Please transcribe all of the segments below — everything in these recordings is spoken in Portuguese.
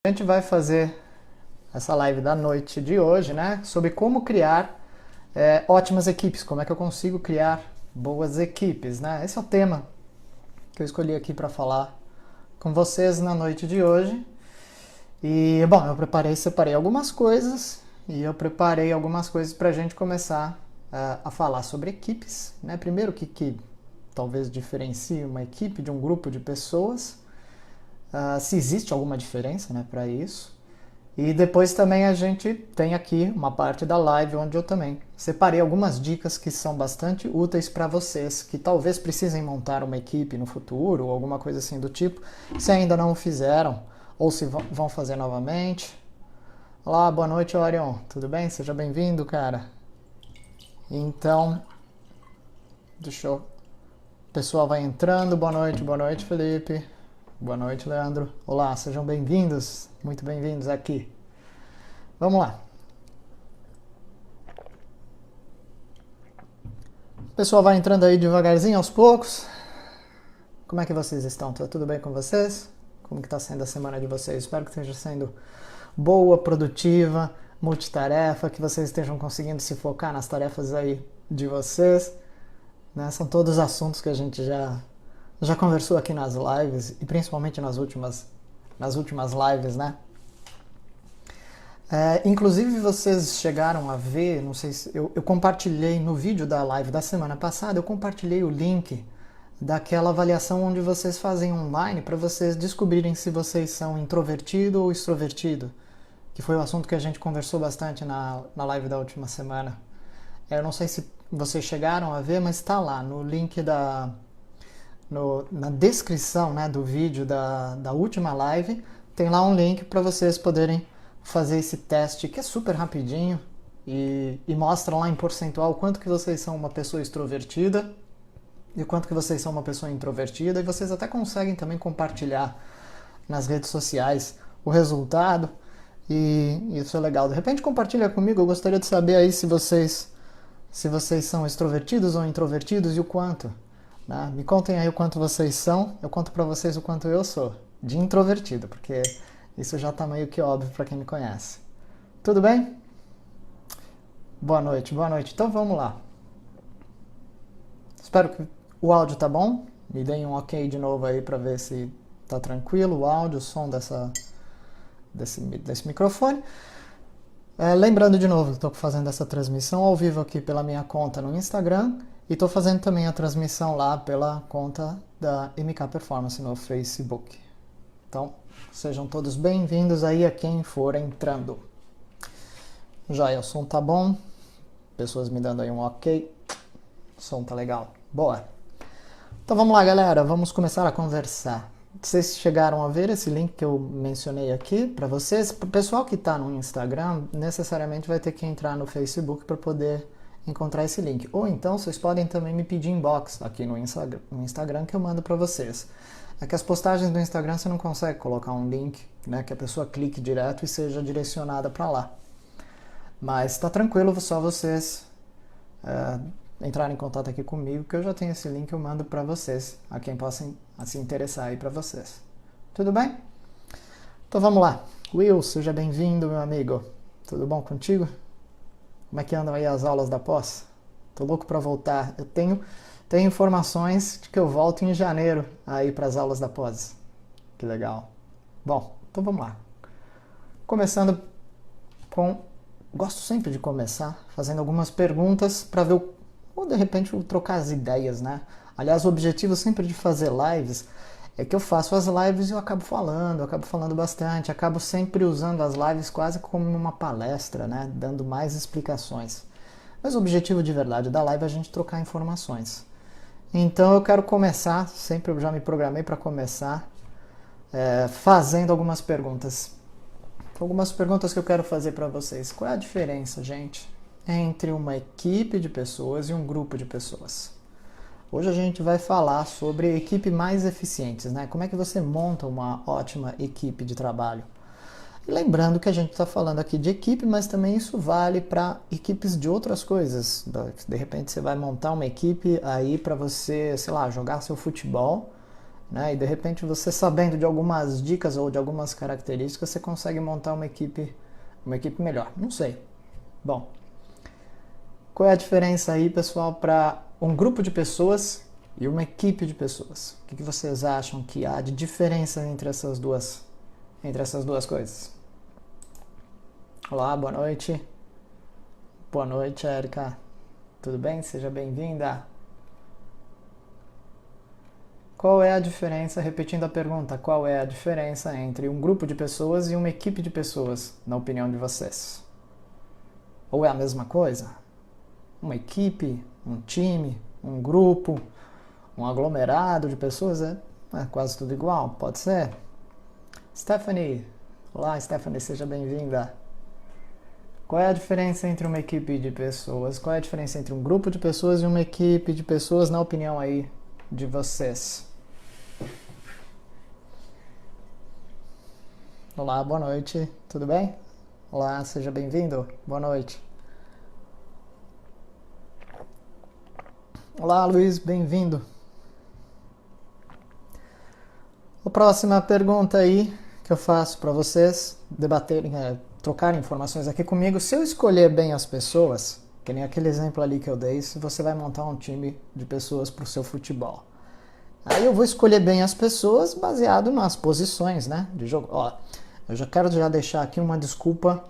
A gente vai fazer essa live da noite de hoje, né? Sobre como criar ótimas equipes, como é que eu consigo criar boas equipes, né? Esse é o tema que eu escolhi aqui para falar com vocês na noite de hoje. E, bom, eu separei algumas coisas e eu preparei algumas coisas para a gente começar a falar sobre equipes, né? Primeiro, o que talvez diferencie uma equipe de um grupo de pessoas, se existe alguma diferença, né, para isso. E depois também a gente tem aqui uma parte da live onde eu também separei algumas dicas que são bastante úteis para vocês que talvez precisem montar uma equipe no futuro ou alguma coisa assim do tipo, se ainda não o fizeram ou se vão fazer novamente. Olá, boa noite, Orion. Tudo bem? Seja bem-vindo, cara. Então, o pessoal vai entrando. Boa noite, Felipe. Boa noite, Leandro. Olá, sejam bem-vindos. Muito bem-vindos aqui. Vamos lá. O pessoal vai entrando aí devagarzinho, aos poucos. Como é que vocês estão? Tá tudo bem com vocês? Como que tá sendo a semana de vocês? Espero que esteja sendo boa, produtiva, multitarefa, que vocês estejam conseguindo se focar nas tarefas aí de vocês. Né? São todos assuntos que a gente já conversou aqui nas lives e principalmente nas últimas lives, né? Inclusive vocês chegaram a ver, não sei se eu compartilhei no vídeo da live da semana passada, eu compartilhei o link daquela avaliação onde vocês fazem online para vocês descobrirem se vocês são introvertido ou extrovertido, que foi o assunto que a gente conversou bastante na live da última semana. Eu não sei se vocês chegaram a ver, mas está lá no link na descrição, né, do vídeo da última live, tem lá um link para vocês poderem fazer esse teste, que é super rapidinho e mostra lá em percentual quanto que vocês são uma pessoa extrovertida e quanto que vocês são uma pessoa introvertida, e vocês até conseguem também compartilhar nas redes sociais o resultado, e isso é legal. De repente compartilha comigo, eu gostaria de saber aí se vocês são extrovertidos ou introvertidos e o quanto. Né? Me contem aí o quanto vocês são, eu conto pra vocês o quanto eu sou de introvertido, porque isso já tá meio que óbvio pra quem me conhece. Tudo bem? Boa noite. Então vamos lá. Espero que o áudio tá bom. Me deem um ok de novo aí pra ver se tá tranquilo o áudio, o som desse microfone. Lembrando de novo, estou fazendo essa transmissão ao vivo aqui pela minha conta no Instagram e estou fazendo também a transmissão lá pela conta da MK Performance no Facebook. Então, sejam todos bem-vindos aí a quem for entrando. Joia, o som tá bom? Pessoas me dando aí um ok. O som tá legal. Boa. Então vamos lá, galera. Vamos começar a conversar. Vocês chegaram a ver esse link que eu mencionei aqui para vocês? O pessoal que está no Instagram necessariamente vai ter que entrar no Facebook para poder encontrar esse link. Ou então vocês podem também me pedir inbox aqui no Instagram que eu mando para vocês. É que as postagens do Instagram você não consegue colocar um link, né, que a pessoa clique direto e seja direcionada para lá. Mas está tranquilo, só vocês entrarem em contato aqui comigo, que eu já tenho esse link, eu mando para vocês, a quem possa se interessar aí para vocês. Tudo bem? Então vamos lá. Will, seja bem-vindo, meu amigo. Tudo bom contigo? Como é que andam aí as aulas da pós? Tô louco para voltar. Eu tenho informações de que eu volto em janeiro aí para as aulas da pós. Que legal. Bom, então vamos lá. Começando gosto sempre de começar fazendo algumas perguntas para ver ou de repente trocar as ideias, né? Aliás, o objetivo sempre de fazer lives é que eu faço as lives e eu acabo falando bastante, acabo sempre usando as lives quase como uma palestra, né? Dando mais explicações. Mas o objetivo de verdade da live é a gente trocar informações. Então eu quero começar, sempre eu já me programei para começar, fazendo algumas perguntas. Algumas perguntas que eu quero fazer para vocês. Qual é a diferença, gente, entre uma equipe de pessoas e um grupo de pessoas? Hoje a gente vai falar sobre equipe mais eficientes, né? Como é que você monta uma ótima equipe de trabalho? E lembrando que a gente está falando aqui de equipe, mas também isso vale para equipes de outras coisas. De repente você vai montar uma equipe aí para você, sei lá, jogar seu futebol né? E de repente você sabendo de algumas dicas ou de algumas características, você consegue montar uma equipe melhor. Não sei. Bom, qual é a diferença aí, pessoal, para um grupo de pessoas e uma equipe de pessoas? O que vocês acham que há de diferença entre essas duas coisas? Olá, boa noite. Boa noite, Érica. Tudo bem? Seja bem-vinda. Qual é a diferença, repetindo a pergunta, qual é a diferença entre um grupo de pessoas e uma equipe de pessoas, na opinião de vocês? Ou é a mesma coisa? Uma equipe, um time, um grupo, um aglomerado de pessoas é quase tudo igual, pode ser? Stephanie, olá Stephanie, seja bem-vinda. Qual é a diferença entre uma equipe de pessoas? Qual é a diferença entre um grupo de pessoas e uma equipe de pessoas, na opinião aí de vocês? Olá, boa noite, tudo bem? Olá, seja bem-vindo, boa noite. Olá, Luiz, bem-vindo. A próxima pergunta aí que eu faço para vocês debaterem, trocarem informações aqui comigo. Se eu escolher bem as pessoas, que nem aquele exemplo ali que eu dei, se você vai montar um time de pessoas para o seu futebol. Aí eu vou escolher bem as pessoas baseado nas posições, né, de jogo. Ó, eu já quero deixar aqui uma desculpa,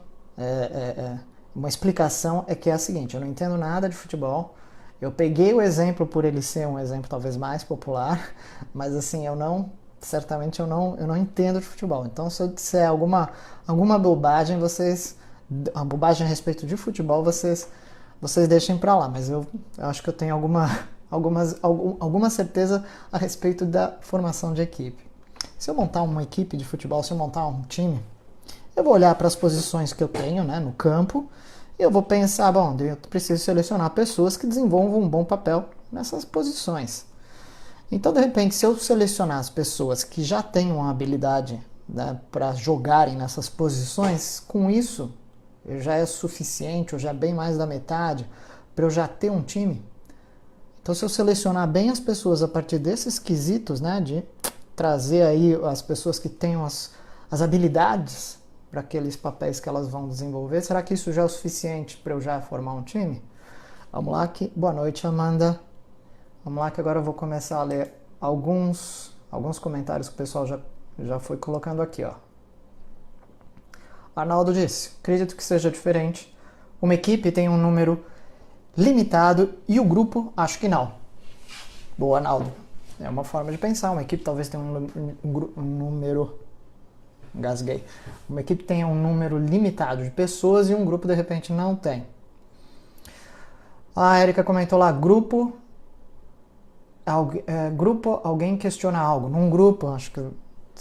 uma explicação, que é a seguinte: eu não entendo nada de futebol. Eu peguei o exemplo por ele ser um exemplo talvez mais popular, mas assim, certamente eu não entendo de futebol. Então, se eu disser alguma bobagem, a bobagem a respeito de futebol, vocês deixem pra lá. Mas eu acho que eu tenho alguma certeza a respeito da formação de equipe. Se eu montar uma equipe de futebol, se eu montar um time, eu vou olhar para as posições que eu tenho, né, no campo, e eu vou pensar, bom, eu preciso selecionar pessoas que desenvolvam um bom papel nessas posições. Então, de repente, se eu selecionar as pessoas que já têm uma habilidade, né, para jogarem nessas posições, com isso já é suficiente, ou já é bem mais da metade, para eu já ter um time. Então, se eu selecionar bem as pessoas a partir desses quesitos, né, de trazer aí as pessoas que tenham as habilidades para aqueles papéis que elas vão desenvolver, será que isso já é o suficiente para eu já formar um time? Vamos lá, boa noite, Amanda. Vamos lá que agora eu vou começar a ler alguns comentários que o pessoal já foi colocando aqui, ó. Arnaldo disse: acredito que seja diferente. Uma equipe tem um número limitado e o grupo acho que não. Boa, Arnaldo. É uma forma de pensar. Uma equipe talvez tenha um número... Engasguei. Uma equipe tenha um número limitado de pessoas e um grupo de repente não tem. A Erika comentou lá: grupo, alguém questiona algo. Num grupo, acho que...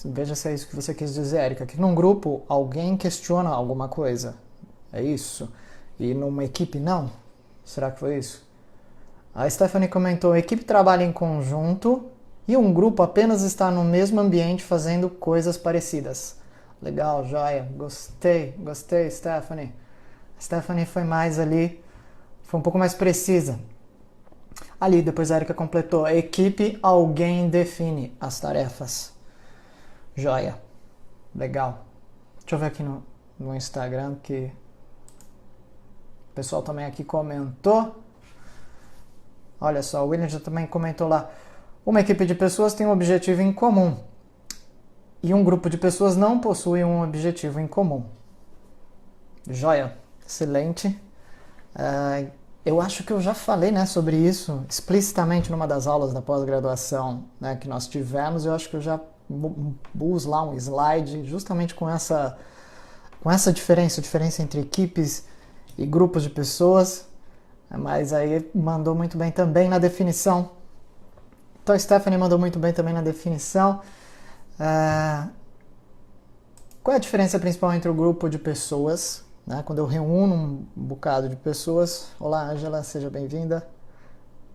Veja se é isso que você quis dizer, Erika. Que num grupo, alguém questiona alguma coisa. É isso? E numa equipe, não? Será que foi isso? A Stephanie comentou: a equipe trabalha em conjunto e um grupo apenas está no mesmo ambiente fazendo coisas parecidas. Legal, joia. Gostei, Stephanie. A Stephanie foi mais ali... Foi um pouco mais precisa. Ali, depois a Erika completou: a equipe, alguém define as tarefas. Joia. Legal. Deixa eu ver aqui no Instagram que o pessoal também aqui comentou. Olha só, o William já também comentou lá: uma equipe de pessoas tem um objetivo em comum e um grupo de pessoas não possui um objetivo em comum. Joia. Excelente. Eu acho que eu já falei, né, sobre isso explicitamente numa das aulas da pós-graduação, né, que nós tivemos. Eu acho que eu já pus lá um slide justamente com essa diferença entre equipes e grupos de pessoas, mas aí mandou muito bem também na definição. Então a Stephanie mandou muito bem também na definição. Qual é a diferença principal entre o grupo de pessoas, né, quando eu reúno um bocado de pessoas? Olá, Angela, seja bem-vinda.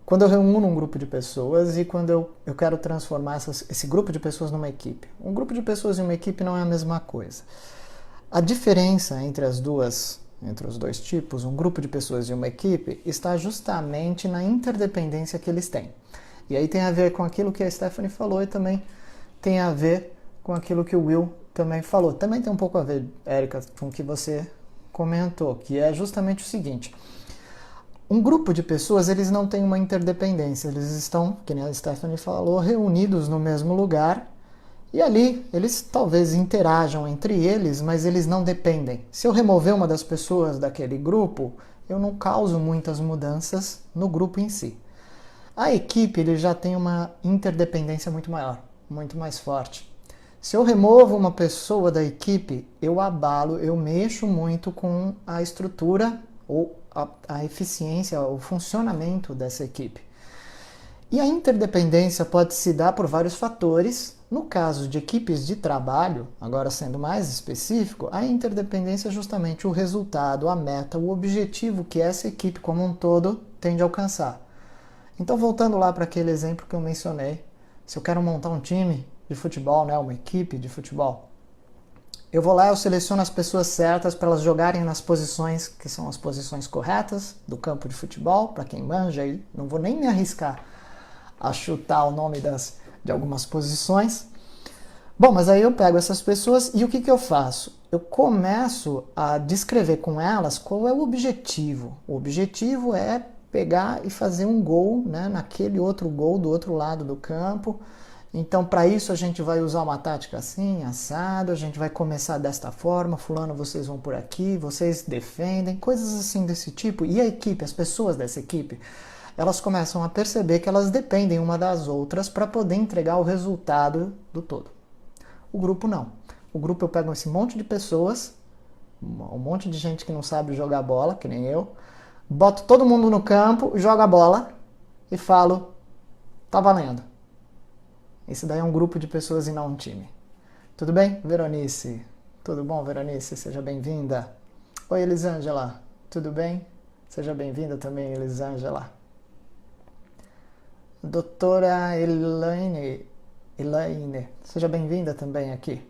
Quando eu reúno um grupo de pessoas e quando eu quero transformar esse grupo de pessoas numa equipe. Um grupo de pessoas e uma equipe não é a mesma coisa. A diferença entre os dois tipos, um grupo de pessoas e uma equipe, está justamente na interdependência que eles têm. E aí tem a ver com aquilo que a Stephanie falou e também tem a ver com aquilo que o Will também falou. Também tem um pouco a ver, Érica, com o que você comentou, que é justamente o seguinte. Um grupo de pessoas, eles não têm uma interdependência, eles estão, que nem a Stephanie falou, reunidos no mesmo lugar e ali eles talvez interajam entre eles, mas eles não dependem. Se eu remover uma das pessoas daquele grupo, eu não causo muitas mudanças no grupo em si. A equipe ele já tem uma interdependência muito maior, muito mais forte. Se eu removo uma pessoa da equipe, eu abalo, eu mexo muito com a estrutura ou a eficiência, o funcionamento dessa equipe. E a interdependência pode se dar por vários fatores. No caso de equipes de trabalho, agora sendo mais específico, a interdependência é justamente o resultado, a meta, o objetivo que essa equipe como um todo tende a alcançar. Então, voltando lá para aquele exemplo que eu mencionei, se eu quero montar um time de futebol, né, uma equipe de futebol, eu vou lá, eu seleciono as pessoas certas para elas jogarem nas posições que são as posições corretas do campo de futebol, para quem manja aí, não vou nem me arriscar a chutar o nome de algumas posições. Bom, mas aí eu pego essas pessoas e o que eu faço? Eu começo a descrever com elas qual é o objetivo. O objetivo é pegar e fazer um gol, né, naquele outro gol do outro lado do campo. Então, para isso, a gente vai usar uma tática assim, assado, a gente vai começar desta forma, fulano, vocês vão por aqui, vocês defendem, coisas assim desse tipo. E a equipe, as pessoas dessa equipe, elas começam a perceber que elas dependem uma das outras para poder entregar o resultado do todo. O grupo não. O grupo eu pego esse monte de pessoas, um monte de gente que não sabe jogar bola, que nem eu, boto todo mundo no campo, jogo a bola e falo, tá valendo. Esse daí é um grupo de pessoas e não um time. Tudo bem, Veronice? Tudo bom, Veronice? Seja bem-vinda. Oi, Elisângela. Tudo bem? Seja bem-vinda também, Elisângela. Doutora Elaine, seja bem-vinda também aqui.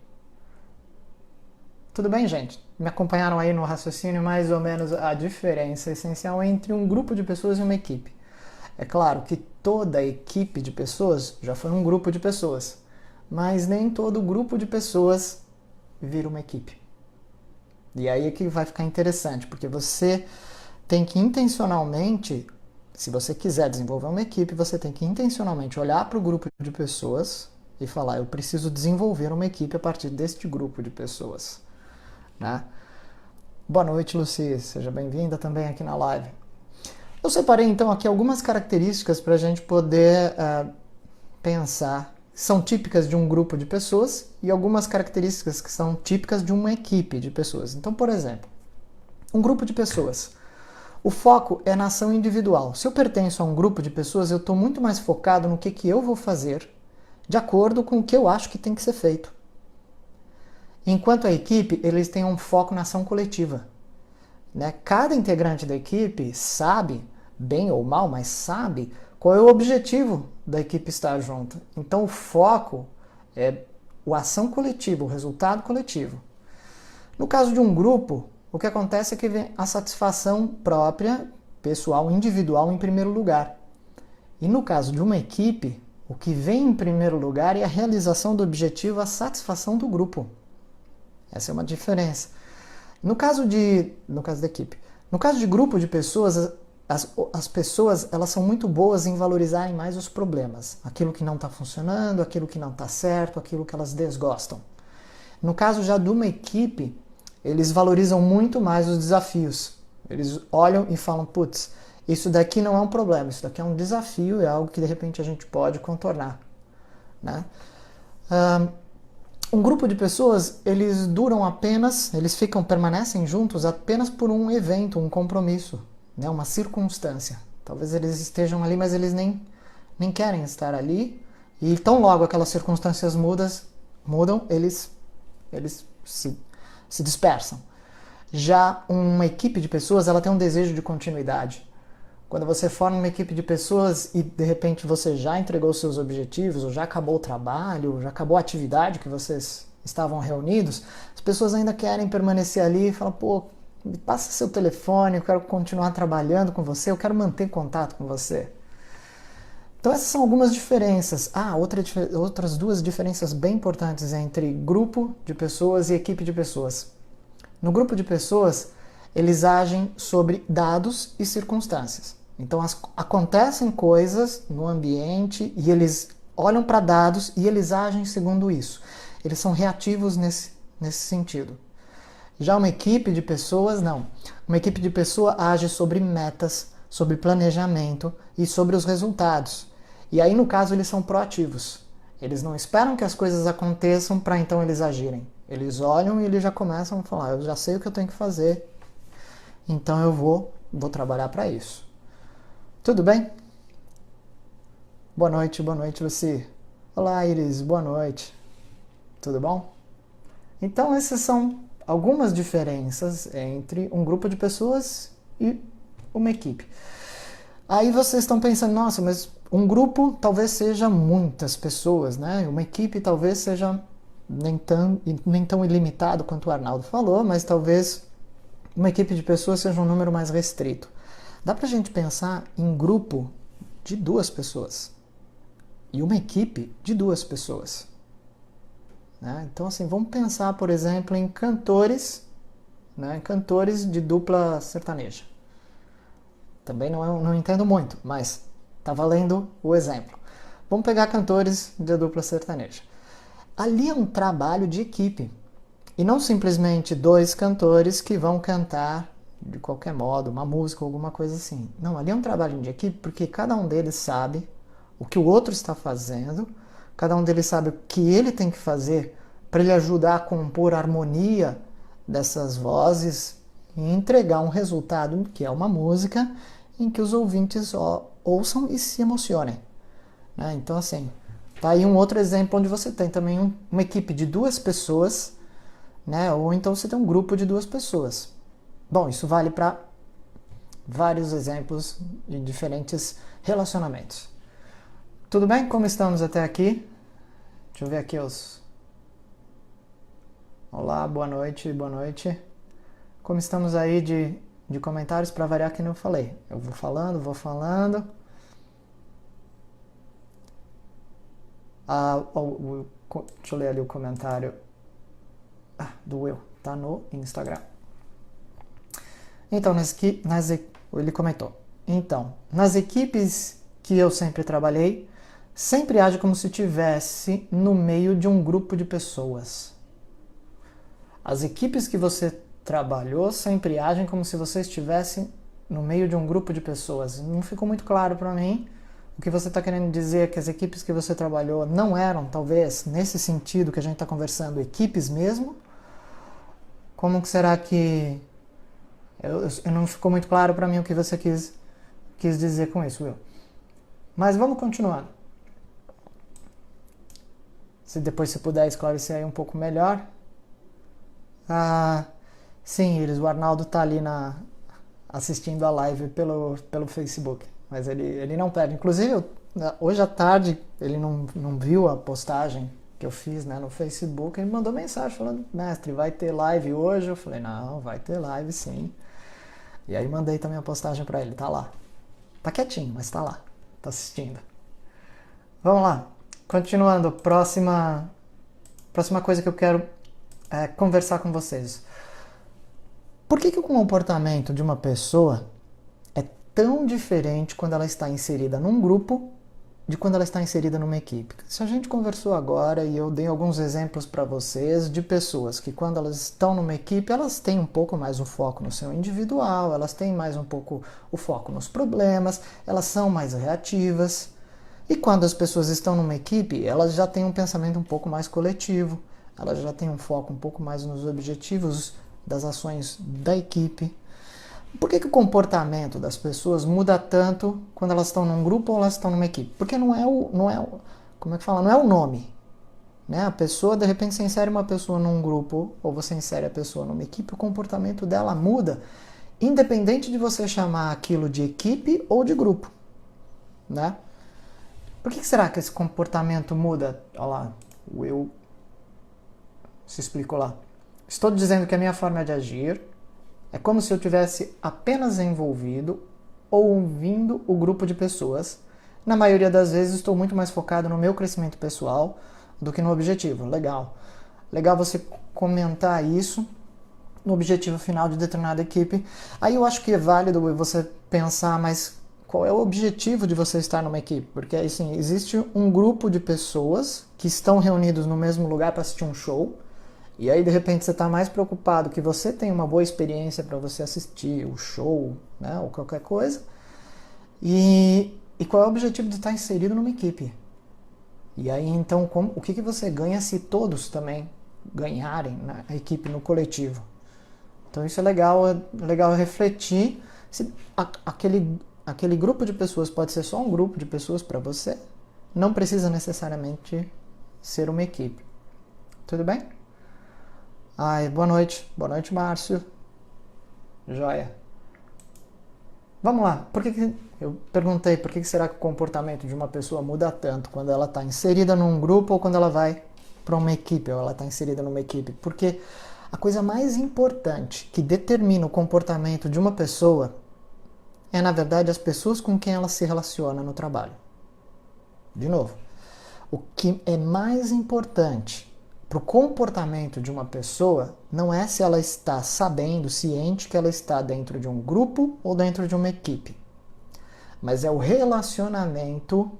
Tudo bem, gente? Me acompanharam aí no raciocínio mais ou menos a diferença essencial entre um grupo de pessoas e uma equipe. É claro que toda equipe de pessoas já foi um grupo de pessoas, mas nem todo grupo de pessoas vira uma equipe. E aí é que vai ficar interessante, porque você tem que intencionalmente, se você quiser desenvolver uma equipe, você tem que intencionalmente olhar para o grupo de pessoas e falar, eu preciso desenvolver uma equipe a partir deste grupo de pessoas. Né? Boa noite, Luci, seja bem-vinda também aqui na live. Eu separei então aqui algumas características para a gente poder pensar, são típicas de um grupo de pessoas e algumas características que são típicas de uma equipe de pessoas. Então, por exemplo, um grupo de pessoas. O foco é na ação individual. Se eu pertenço a um grupo de pessoas, eu estou muito mais focado no que eu vou fazer de acordo com o que eu acho que tem que ser feito. Enquanto a equipe, eles têm um foco na ação coletiva. Né? Cada integrante da equipe sabe, bem ou mal, mas sabe qual é o objetivo da equipe estar junto. Então o foco é a ação coletiva, o resultado coletivo. No caso de um grupo, o que acontece é que vem a satisfação própria, pessoal, individual em primeiro lugar. E no caso de uma equipe, o que vem em primeiro lugar é a realização do objetivo, a satisfação do grupo. Essa é uma diferença. No caso da equipe, no caso de grupo de pessoas, as pessoas elas são muito boas em valorizarem mais os problemas, aquilo que não está funcionando, aquilo que não está certo, aquilo que elas desgostam. No caso já de uma equipe, eles valorizam muito mais os desafios. Eles olham e falam, putz, isso daqui não é um problema, isso daqui é um desafio, é algo que de repente a gente pode contornar. Né? Um grupo de pessoas, eles permanecem juntos apenas por um evento, um compromisso, né? Uma circunstância. Talvez eles estejam ali, mas eles nem querem estar ali. E tão logo aquelas circunstâncias mudam, eles se dispersam. Já uma equipe de pessoas, ela tem um desejo de continuidade. Quando você forma uma equipe de pessoas e de repente você já entregou os seus objetivos, ou já acabou o trabalho, já acabou a atividade que vocês estavam reunidos, as pessoas ainda querem permanecer ali e falam, pô, me passa seu telefone, eu quero continuar trabalhando com você, eu quero manter contato com você. Então essas são algumas diferenças. Outras duas diferenças bem importantes entre grupo de pessoas e equipe de pessoas. No grupo de pessoas, eles agem sobre dados e circunstâncias. Então acontecem coisas no ambiente e eles olham para dados e eles agem segundo isso. Eles são reativos nesse sentido. Já uma equipe de pessoas, não. Uma equipe de pessoa age sobre metas, sobre planejamento e sobre os resultados. E aí, no caso, eles são proativos. Eles não esperam que as coisas aconteçam para então eles agirem. Eles olham e eles já começam a falar, eu já sei o que eu tenho que fazer, então eu vou trabalhar para isso. Tudo bem? Boa noite, Luci. Olá, Iris, boa noite. Tudo bom? Então, essas são algumas diferenças entre um grupo de pessoas e uma equipe. Aí vocês estão pensando, nossa, mas um grupo talvez seja muitas pessoas, né? Uma equipe talvez seja nem tão ilimitado quanto o Arnaldo falou, mas talvez uma equipe de pessoas seja um número mais restrito. Dá pra gente pensar em grupo de 2 pessoas e uma equipe de 2 pessoas. Né? Então, assim, vamos pensar, por exemplo, em cantores, né? Cantores de dupla sertaneja. Também não entendo muito, mas tá valendo o exemplo. Vamos pegar cantores de dupla sertaneja. Ali é um trabalho de equipe. E não simplesmente 2 cantores que vão cantar de qualquer modo, uma música ou alguma coisa assim. Não, ali é um trabalho de equipe porque cada um deles sabe o que o outro está fazendo, cada um deles sabe o que ele tem que fazer para ele ajudar a compor a harmonia dessas vozes e entregar um resultado que é uma música em que os ouvintes ouçam e se emocionem. Né? Então, assim, tá aí um outro exemplo onde você tem também uma equipe de 2 pessoas, né? Ou então você tem um grupo de 2 pessoas. Bom, isso vale para vários exemplos de diferentes relacionamentos. Tudo bem? Como estamos até aqui? Deixa eu ver aqui os... Olá, boa noite, boa noite. Como estamos aí de comentários, para variar que nem eu falei. Eu vou falando. Deixa eu ler ali o comentário do Will, tá no Instagram. Então, ele comentou. Então, nas equipes que eu sempre trabalhei, sempre age como se estivesse no meio de um grupo de pessoas. As equipes que você trabalhou sempre agem como se você estivesse no meio de um grupo de pessoas. Não ficou muito claro para mim. O que você está querendo dizer é que as equipes que você trabalhou não eram, talvez, nesse sentido que a gente está conversando, equipes mesmo? Como que será que... Eu não ficou muito claro para mim o que você quis dizer com isso, Will. Mas vamos continuando. Se depois você puder esclarecer aí um pouco melhor. Sim, Iris, o Arnaldo tá ali assistindo a live pelo Facebook. Mas ele não perde. Inclusive, hoje à tarde, ele não viu a postagem que eu fiz, né, no Facebook. Ele mandou mensagem falando, mestre, vai ter live hoje? Eu falei, não, vai ter live sim. E aí mandei também a postagem para ele, tá lá. Tá quietinho, mas tá lá. Tá assistindo. Vamos lá. Continuando, próxima coisa que eu quero conversar com vocês. Por que o comportamento de uma pessoa é tão diferente quando ela está inserida num grupo de quando ela está inserida numa equipe? Se a gente conversou agora e eu dei alguns exemplos para vocês de pessoas que quando elas estão numa equipe, elas têm um pouco mais o foco no seu individual, elas têm mais um pouco o foco nos problemas, elas são mais reativas. E quando as pessoas estão numa equipe, elas já têm um pensamento um pouco mais coletivo, elas já têm um foco um pouco mais nos objetivos das ações da equipe. Por que o comportamento das pessoas muda tanto quando elas estão num grupo ou elas estão numa equipe? Porque não é o nome. Né? A pessoa, de repente, você insere uma pessoa num grupo ou você insere a pessoa numa equipe, o comportamento dela muda, independente de você chamar aquilo de equipe ou de grupo. Né? Por que será que esse comportamento muda? Olha lá, o Will se explicou lá. Estou dizendo que a minha forma de agir é como se eu tivesse apenas envolvido ou ouvindo o grupo de pessoas Na maioria das vezes estou muito mais focado no meu crescimento pessoal do que no objetivo. Legal. Legal você comentar isso no objetivo final de determinada equipe. Aí eu acho que é válido você pensar, mas qual é o objetivo de você estar numa equipe? Porque assim, existe um grupo de pessoas que estão reunidos no mesmo lugar para assistir um show, e aí de repente você está mais preocupado que você tenha uma boa experiência para você assistir o show, né, ou qualquer coisa, e qual é o objetivo de estar inserido numa equipe? E aí então o que você ganha se todos também ganharem na equipe, no coletivo? Então isso é legal refletir se aquele grupo de pessoas pode ser só um grupo de pessoas para você, não precisa necessariamente ser uma equipe. Tudo bem? Ai, boa noite, Márcio. Joia. Vamos lá, eu perguntei por que será que o comportamento de uma pessoa muda tanto quando ela está inserida num grupo ou quando ela vai para uma equipe, ou ela está inserida numa equipe? Porque a coisa mais importante que determina o comportamento de uma pessoa é, na verdade, as pessoas com quem ela se relaciona no trabalho. De novo, o que é mais importante para o comportamento de uma pessoa não é se ela está sabendo, ciente que ela está dentro de um grupo ou dentro de uma equipe, mas é o relacionamento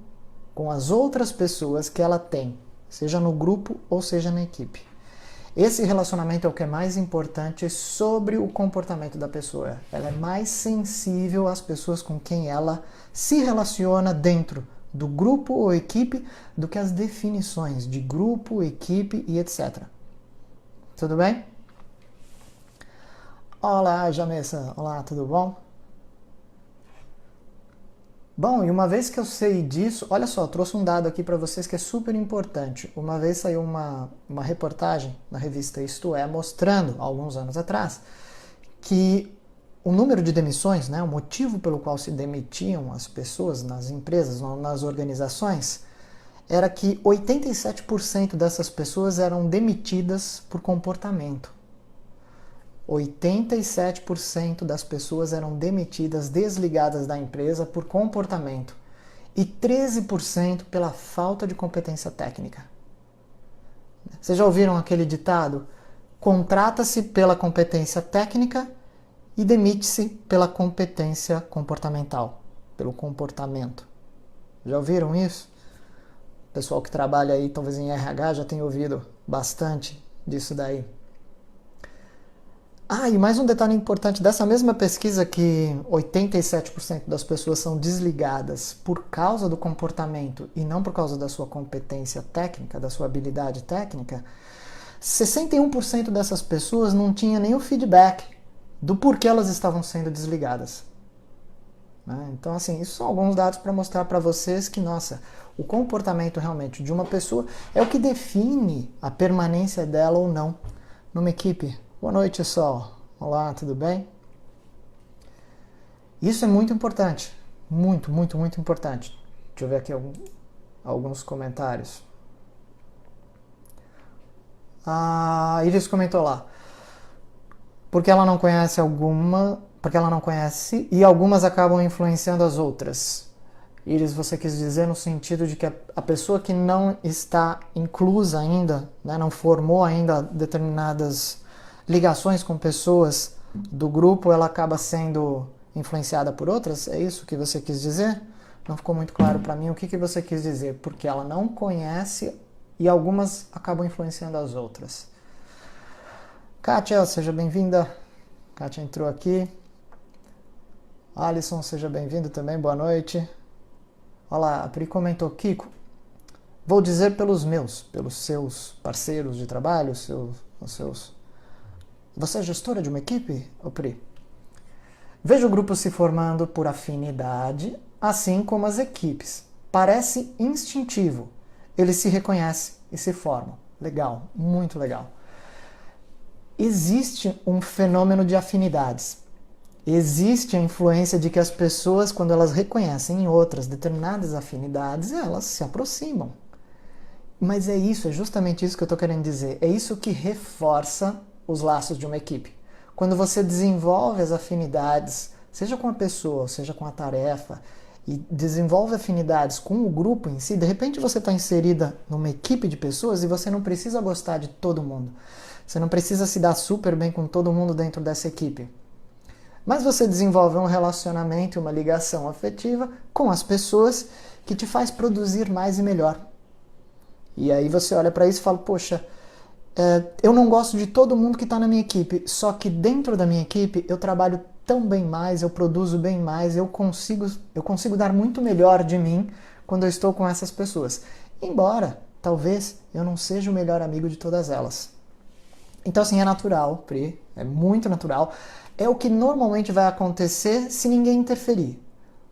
com as outras pessoas que ela tem, seja no grupo ou seja na equipe. Esse relacionamento é o que é mais importante sobre o comportamento da pessoa. Ela é mais sensível às pessoas com quem ela se relaciona dentro do grupo ou equipe do que as definições de grupo, equipe e etc. Tudo bem? Olá, Jamessa. Olá, tudo bom? Bom, e uma vez que eu sei disso, olha só, eu trouxe um dado aqui para vocês que é super importante. Uma vez saiu uma reportagem na revista Isto É, mostrando, alguns anos atrás, que o número de demissões, né, o motivo pelo qual se demitiam as pessoas nas empresas, nas organizações, era que 87% dessas pessoas eram demitidas por comportamento. 87% das pessoas eram demitidas, desligadas da empresa por comportamento e 13% pela falta de competência técnica. Vocês já ouviram aquele ditado? Contrata-se pela competência técnica e demite-se pela competência comportamental, pelo comportamento. Já ouviram isso? O pessoal que trabalha aí, talvez em RH, já tem ouvido bastante disso daí. Ah, e mais um detalhe importante dessa mesma pesquisa, que 87% das pessoas são desligadas por causa do comportamento e não por causa da sua competência técnica, da sua habilidade técnica, 61% dessas pessoas não tinha nem o feedback do porquê elas estavam sendo desligadas. Então, assim, isso são alguns dados para mostrar para vocês que, nossa, o comportamento realmente de uma pessoa é o que define a permanência dela ou não numa equipe. Boa noite, Sol. Olá, tudo bem? Isso é muito importante. Muito, muito, muito importante. Deixa eu ver aqui alguns comentários. A Iris comentou lá. Porque ela não conhece e algumas acabam influenciando as outras. Iris, você quis dizer no sentido de que a pessoa que não está inclusa ainda, né, não formou ainda determinadas ligações com pessoas do grupo, ela acaba sendo influenciada por outras? É isso que você quis dizer? Não ficou muito claro para mim o que você quis dizer. Porque ela não conhece e algumas acabam influenciando as outras. Kátia, seja bem-vinda. Kátia entrou aqui. Alisson, seja bem-vindo também, boa noite. Olá, a Pri comentou, Kiko, vou dizer pelos seus parceiros de trabalho, os seus... Você é gestora de uma equipe, Pri? Vejo o grupo se formando por afinidade, assim como as equipes. Parece instintivo. Eles se reconhecem e se formam. Legal, muito legal. Existe um fenômeno de afinidades. Existe a influência de que as pessoas, quando elas reconhecem em outras determinadas afinidades, elas se aproximam. Mas é justamente isso que eu estou querendo dizer. É isso que reforça os laços de uma equipe. Quando você desenvolve as afinidades, seja com a pessoa, seja com a tarefa, e desenvolve afinidades com o grupo em si, de repente você está inserida numa equipe de pessoas e você não precisa gostar de todo mundo. Você não precisa se dar super bem com todo mundo dentro dessa equipe. Mas você desenvolve um relacionamento, uma ligação afetiva com as pessoas que te faz produzir mais e melhor. E aí você olha para isso e fala, poxa, eu não gosto de todo mundo que está na minha equipe, só que dentro da minha equipe eu trabalho tão bem mais, eu produzo bem mais, eu consigo dar muito melhor de mim quando eu estou com essas pessoas. Embora, talvez, eu não seja o melhor amigo de todas elas. Então, assim, é natural, Pri, é muito natural. É o que normalmente vai acontecer se ninguém interferir.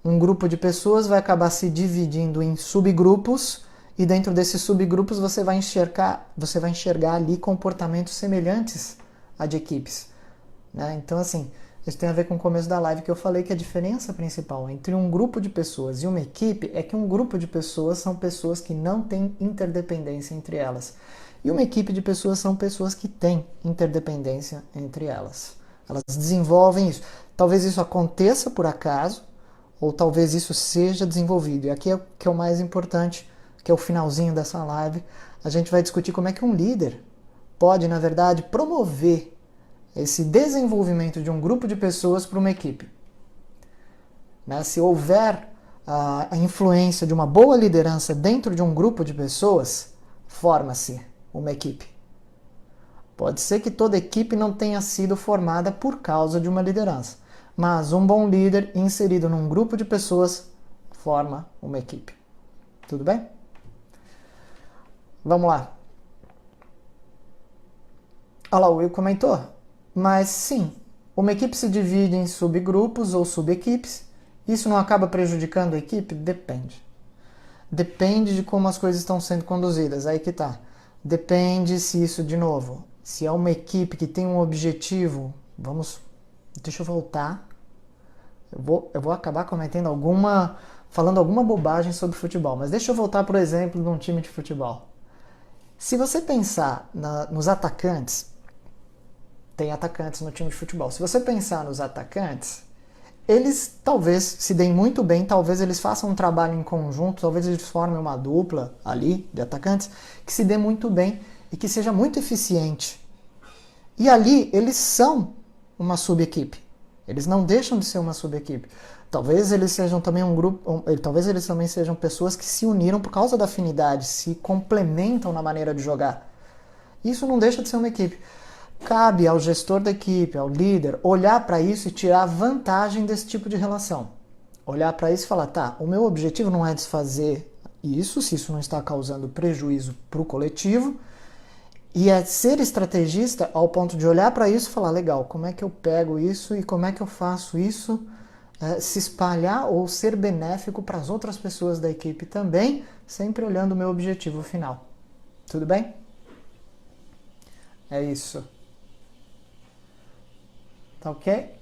Um grupo de pessoas vai acabar se dividindo em subgrupos e dentro desses subgrupos você vai enxergar ali comportamentos semelhantes a de equipes. Né? Então, assim, isso tem a ver com o começo da live que eu falei que a diferença principal entre um grupo de pessoas e uma equipe é que um grupo de pessoas são pessoas que não têm interdependência entre elas. E uma equipe de pessoas são pessoas que têm interdependência entre elas. Elas desenvolvem isso. Talvez isso aconteça por acaso, ou talvez isso seja desenvolvido. E aqui é o que é o mais importante, que é o finalzinho dessa live. A gente vai discutir como é que um líder pode, na verdade, promover esse desenvolvimento de um grupo de pessoas para uma equipe. Né? Se houver a influência de uma boa liderança dentro de um grupo de pessoas, forma-se uma equipe. Pode ser que toda equipe não tenha sido formada por causa de uma liderança, mas um bom líder inserido num grupo de pessoas forma uma equipe. Tudo bem? Vamos lá. Olha lá, o Will comentou. Mas sim, uma equipe se divide em subgrupos ou subequipes. Isso não acaba prejudicando a equipe? Depende. Depende de como as coisas estão sendo conduzidas. Aí que tá. Depende se isso, de novo, se é uma equipe que tem um objetivo, deixa eu voltar. Eu vou acabar falando alguma bobagem sobre futebol, mas deixa eu voltar, por exemplo, de um time de futebol. Se você pensar nos atacantes, tem atacantes no time de futebol. Se você pensar nos atacantes, eles talvez se deem muito bem, talvez eles façam um trabalho em conjunto, talvez eles formem uma dupla ali de atacantes que se dê muito bem e que seja muito eficiente. E ali eles são uma subequipe. Eles não deixam de ser uma subequipe. Talvez eles sejam também talvez eles também sejam pessoas que se uniram por causa da afinidade, se complementam na maneira de jogar. Isso não deixa de ser uma equipe. Cabe ao gestor da equipe, ao líder, olhar para isso e tirar vantagem desse tipo de relação. Olhar para isso e falar, tá, o meu objetivo não é desfazer isso, se isso não está causando prejuízo para o coletivo, e é ser estrategista ao ponto de olhar para isso e falar, legal, como é que eu pego isso e como é que eu faço isso se espalhar ou ser benéfico para as outras pessoas da equipe também, sempre olhando o meu objetivo final. Tudo bem? É isso. Tá ok?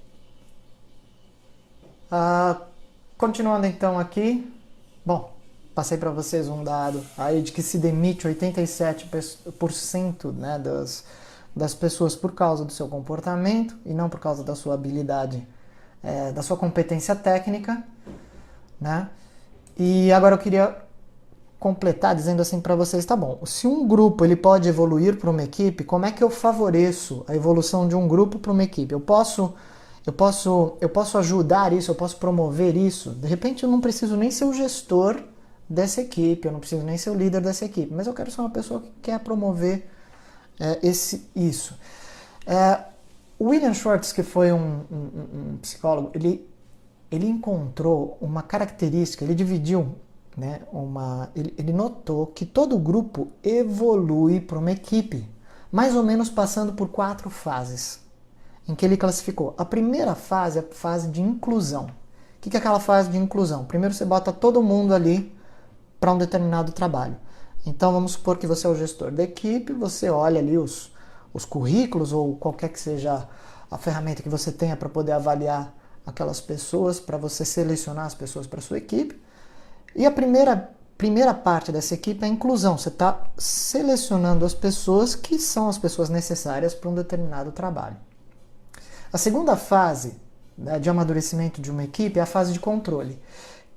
Continuando então aqui. Bom, passei para vocês um dado aí de que se demite 87% né, das pessoas por causa do seu comportamento e não por causa da sua habilidade, da sua competência técnica. Né? E agora eu queria completar dizendo assim para vocês, tá bom, se um grupo ele pode evoluir para uma equipe, como é que eu favoreço a evolução de um grupo para uma equipe? Eu posso ajudar isso, eu posso promover isso. De repente eu não preciso nem ser o gestor dessa equipe, eu não preciso nem ser o líder dessa equipe, mas eu quero ser uma pessoa que quer promover isso. O William Schwartz, que foi um psicólogo, ele encontrou uma característica, ele dividiu, né, ele notou que todo grupo evolui para uma equipe, mais ou menos passando por 4 fases, em que ele classificou. A primeira fase é a fase de inclusão. O que é aquela fase de inclusão? Primeiro você bota todo mundo ali para um determinado trabalho. Então vamos supor que você é o gestor da equipe, você olha ali os currículos ou qualquer que seja a ferramenta que você tenha para poder avaliar aquelas pessoas, para você selecionar as pessoas para a sua equipe. E a primeira parte dessa equipe é a inclusão. Você está selecionando as pessoas que são as pessoas necessárias para um determinado trabalho. A segunda fase, né, de amadurecimento de uma equipe é a fase de controle.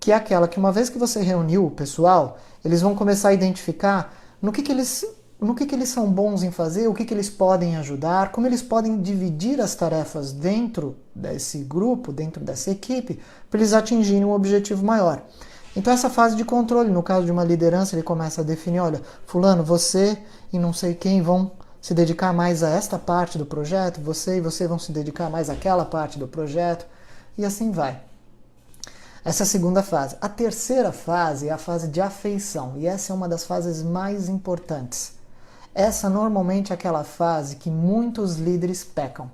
que é aquela que uma vez que você reuniu o pessoal, eles vão começar a identificar no que eles são bons em fazer, o que eles podem ajudar, como eles podem dividir as tarefas dentro desse grupo, dentro dessa equipe, para eles atingirem um objetivo maior. Então essa fase de controle, no caso de uma liderança, ele começa a definir, olha, fulano, você e não sei quem vão se dedicar mais a esta parte do projeto, você e você vão se dedicar mais àquela parte do projeto, e assim vai. Essa é a segunda fase. A terceira fase é a fase de afeição, e essa é uma das fases mais importantes. Essa normalmente é aquela fase que muitos líderes pecam.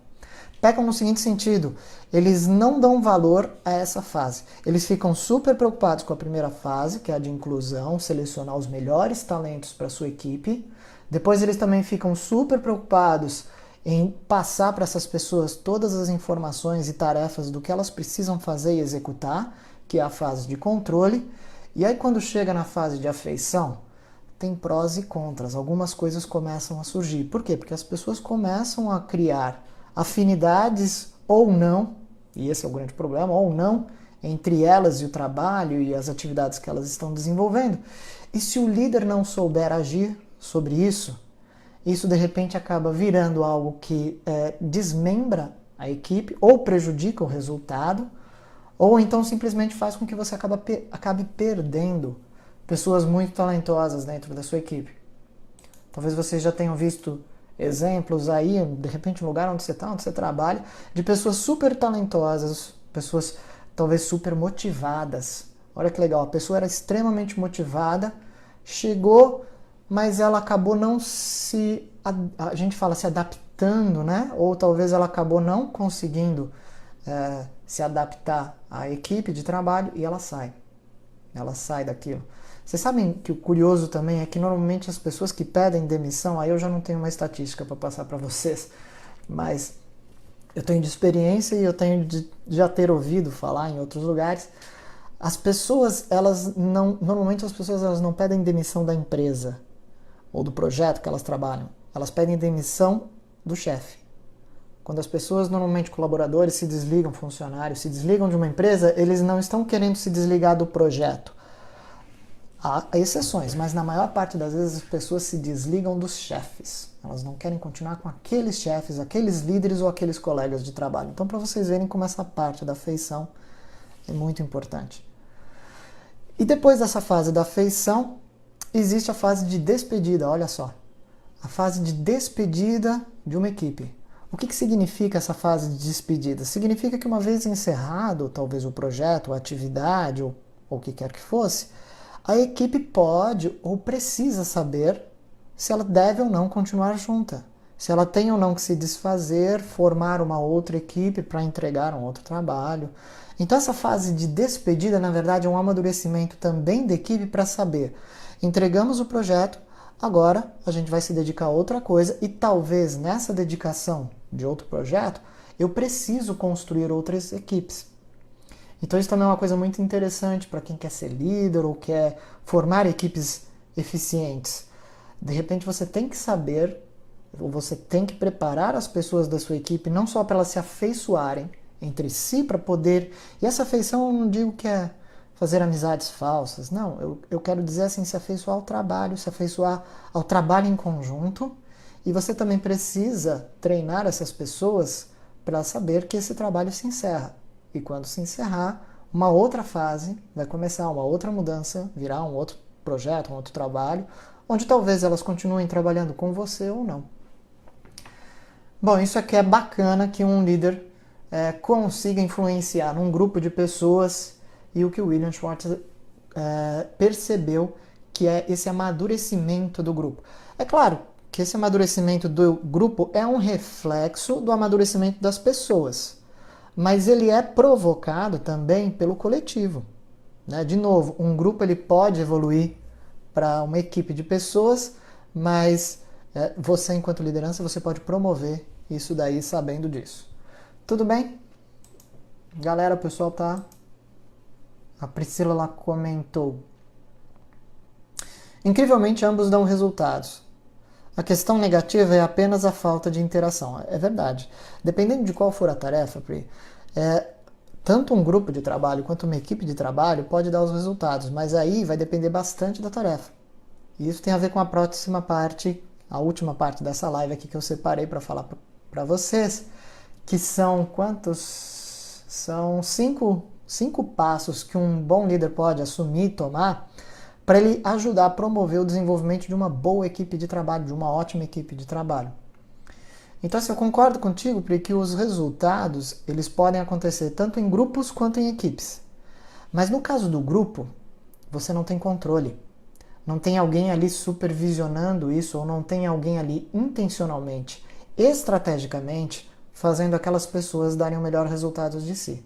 Pecam no seguinte sentido, eles não dão valor a essa fase. Eles ficam super preocupados com a primeira fase, que é a de inclusão, selecionar os melhores talentos para a sua equipe. Depois eles também ficam super preocupados em passar para essas pessoas todas as informações e tarefas do que elas precisam fazer e executar, que é a fase de controle. E aí quando chega na fase de afeição, tem prós e contras. Algumas coisas começam a surgir. Por quê? Porque as pessoas começam a criar afinidades ou não, e esse é o grande problema, ou não, entre elas e o trabalho e as atividades que elas estão desenvolvendo. E se o líder não souber agir sobre isso de repente acaba virando algo que desmembra a equipe, ou prejudica o resultado, ou então simplesmente faz com que você acabe perdendo pessoas muito talentosas dentro da sua equipe. Talvez vocês já tenham visto exemplos aí, de repente no lugar onde você está, onde você trabalha, de pessoas super talentosas, pessoas talvez super motivadas. Olha que legal, a pessoa era extremamente motivada, chegou, mas ela acabou não a gente fala se adaptando, né? Ou talvez ela acabou não conseguindo se adaptar à equipe de trabalho e ela sai daquilo. Vocês sabem que o curioso também é que normalmente as pessoas que pedem demissão, aí eu já não tenho uma estatística para passar para vocês, mas eu tenho de experiência e eu tenho de já ter ouvido falar em outros lugares, as pessoas, normalmente as pessoas elas não pedem demissão da empresa ou do projeto que elas trabalham, elas pedem demissão do chefe. Quando as pessoas, normalmente colaboradores, se desligam, funcionários, se desligam de uma empresa, eles não estão querendo se desligar do projeto. Há exceções, mas na maior parte das vezes as pessoas se desligam dos chefes. Elas não querem continuar com aqueles chefes, aqueles líderes ou aqueles colegas de trabalho. Então, para vocês verem como essa parte da afeição é muito importante. E depois dessa fase da afeição, existe a fase de despedida, olha só. A fase de despedida de uma equipe. O que significa essa fase de despedida? Significa que uma vez encerrado, talvez o projeto, a atividade ou o que quer que fosse, a equipe pode ou precisa saber se ela deve ou não continuar junta. Se ela tem ou não que se desfazer, formar uma outra equipe para entregar um outro trabalho. Então essa fase de despedida, na verdade, é um amadurecimento também da equipe para saber. Entregamos o projeto, agora a gente vai se dedicar a outra coisa e talvez nessa dedicação de outro projeto, eu preciso construir outras equipes. Então isso também é uma coisa muito interessante para quem quer ser líder ou quer formar equipes eficientes. De repente você tem que saber, ou você tem que preparar as pessoas da sua equipe, não só para elas se afeiçoarem entre si, para poder... E essa afeição eu não digo que é fazer amizades falsas, não. Eu quero dizer assim, se afeiçoar ao trabalho, se afeiçoar ao trabalho em conjunto. E você também precisa treinar essas pessoas para saber que esse trabalho se encerra. E quando se encerrar, uma outra fase vai começar, uma outra mudança, virá um outro projeto, um outro trabalho, onde talvez elas continuem trabalhando com você ou não. Bom, isso aqui é bacana que um líder consiga influenciar um grupo de pessoas e o que o William Schwartz percebeu que é esse amadurecimento do grupo. É claro que esse amadurecimento do grupo é um reflexo do amadurecimento das pessoas. Mas ele é provocado também pelo coletivo. Né? De novo, um grupo ele pode evoluir para uma equipe de pessoas, mas você, enquanto liderança, você pode promover isso daí sabendo disso. Tudo bem? Galera, o pessoal tá... A Priscila lá comentou. Incrivelmente, ambos dão resultados. A questão negativa é apenas a falta de interação. É verdade. Dependendo de qual for a tarefa, Pri, tanto um grupo de trabalho quanto uma equipe de trabalho pode dar os resultados, mas aí vai depender bastante da tarefa. E isso tem a ver com a próxima parte, a última parte dessa live aqui que eu separei para falar para vocês, que são quantos? São cinco passos que um bom líder pode assumir e tomar para ele ajudar a promover o desenvolvimento de uma boa equipe de trabalho, de uma ótima equipe de trabalho. Então, assim, eu concordo contigo, porque os resultados, eles podem acontecer tanto em grupos quanto em equipes. Mas no caso do grupo, você não tem controle. Não tem alguém ali supervisionando isso, ou não tem alguém ali intencionalmente, estrategicamente, fazendo aquelas pessoas darem o melhor resultado de si.